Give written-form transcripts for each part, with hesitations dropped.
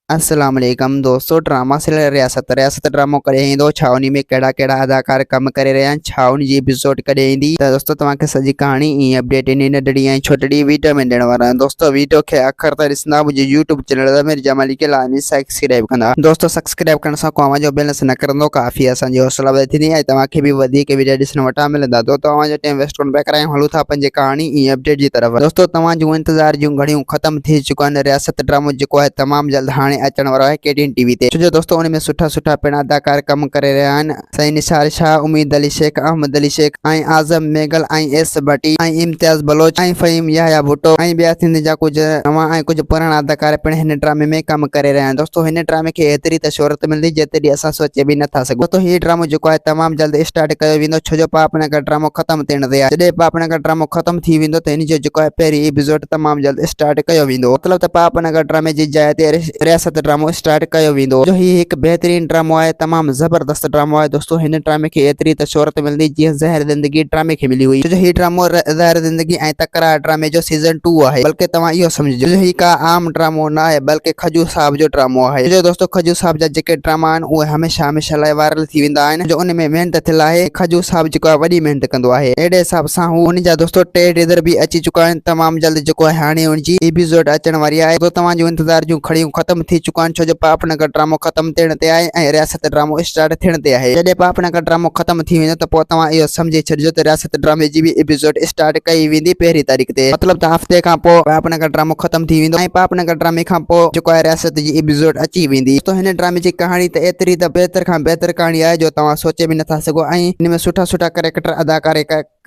अस्सलाम वालेकुम दोस्तों। ड्रामा सीरियल रियासत रियासत ड्रामो करे ईंदो। छावनी में कहिड़ा कहिड़ा अदाकार कम करे रहिया आहिनि, छावनी जी एपिसोड कॾहिं ईंदी, त दोस्तों तव्हांखे सॼी कहानी ई अपडेट इन नंढड़ी ऐं छोटड़ी वीडियो में ॾियण वारा आहियूं। दोस्तों वीडियो खे आख़िर ताईं ॾिसंदा, मुंहिंजे यूट्यूब चैनल अमीर जमाली खे लाज़मी सब्सक्राइब कंदा। दोस्तों सब्सक्राइब करण सां को जो बैलेंस न करंदो, काफ़ी असांजी हौसला वधी थींदी ऐं तव्हांखे बि वधीक वीडियो ॾिसण वटां मिलंदा। तो तव्हांजो टाइम वेस्ट कोन पिया करायूं, हलूं था पंहिंजी कहानी ई अपडेट जी तरफ़। दोस्तों तव्हां जूं इंतज़ार जूं घड़ियूं ख़त्म थी चुका आहिनि। रियासत ड्रामो जेको आहे तमामु जल्द हाणे अचण वारो आहे KTN टीवी ते। छो जो दोस्तों उन में सुठा सुठा पिणु अदाकार कम करे रहिया आहिनि। सईं निसार शाह, उम्मीद अली शेख, अहमद अली शेख ऐं आज़म मेगल ऐं एस भट्टी ऐं इम्तियाज़ बलोच ऐं फ़हीम याहया भुट्टो ऐं ॿिया सिंध जा कुझु नवां ऐं कुझु पुराणा अदाकार पिणु हिन ड्रामे में कम करे रहिया आहिनि। दोस्तों हिन ड्रामे खे एतिरी त शोहरत मिलंदी जेतिरी असां सोचे बि नथा सघूं। दोस्तों हीउ ड्रामो जेको आहे तमामु जल्द स्टार्ट कयो वेंदो, छो जो पापनगर ड्रामो ख़त्म थियण ते आहे। जॾहिं पापनगर ड्रामो ख़त्म थी वेंदो त हिन जो जेको आहे पहिरीं एपिसोड तमामु जल्द स्टार्ट कयो वेंदो। मतिलबु त पापनगर ड्रामे जी जाइ ते रियासत ड्रामो स्टार्ट कयो वेंदो। जो हीउ हिकु बेहतरीन ड्रामो आहे, तमामु ज़बरदस्त ड्रामो आहे। दोस्तों हिन ड्रामे खे एतिरी त शोहरत मिलंदी जीअं ज़हर ज़िंदगी ड्रामे खे मिली हुई। छो जो हीउ ड्रामो ज़हर ज़िंदगी ऐं तकरार ड्रामे जो सीज़न 2 आहे। बल्कि तव्हां इहो सम्झो हीउ का आम ड्रामो न आहे, बल्कि खजूर साहब जो ड्रामो आहे। छो जो दोस्तों खजूर साहब जा जेके ड्रामा आहिनि उहे हमेशह हमेशह लाइ वायरल थी वेंदा आहिनि। जो उन में महिनत थियल आहे, खजूर साहब जेको आहे वॾी महिनत कंदो आहे। अहिड़े हिसाब सां हू उन जा दोस्तों 3 टीज़र बि अची चुका आहिनि। तमामु जल्द जेको आहे हाणे उनजी एपिसोड अचण वारी आहे। तो तव्हां जूं इंतज़ार जूं खड़ियूं ख़त्म थी चुका आहिनि, छो जो पापनगर ड्रामो ख़त्म थियण ते आहे ऐं रियासत ड्रामो स्टार्ट थियण ते आहे। जॾहिं पापनगर ड्रामो ख़त्म थी वेंदो त पोइ तव्हां इहो सम्झी छॾिजो त रियासत ड्रामे जी बि एपिसोड स्टार्ट कई वेंदी 1 तारीख़ ते। मतिलबु त हफ़्ते खां पोइ पापनगर ड्रामो ख़त्म थी वेंदो ऐं पापनगर ड्रामे खां पोइ जेको आहे रियासत जी एपिसोड अची वेंदी। तो हिन ड्रामे जी कहानी त एतिरी त बहितर खां बहितर कहानी आहे जो तव्हां सोचे बि नथा सघो ऐं हिन में सुठा सुठा कैरेक्टर अदाकार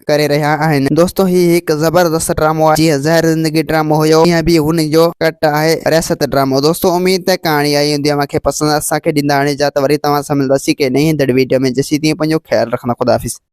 करे रहिया आहिनि। दोस्तों ही हिकु ज़बरदस्त ड्रामो आहे। जीअं ज़हर ज़िंदगी ड्रामो हुयो, हीअं बि हुन जो कट आहे रियासत ड्रामो। दोस्तों उम्मीद है कहानी आई हूंदी, मूंखे पसंदि असांखे ॾींदा। हाणे जा त वरी तव्हां सां मिलंदासीं के नई वीडियो में। जेसीं तीअं पंहिंजो ख़्यालु रखंदा। ख़ुदा हाफ़िज़।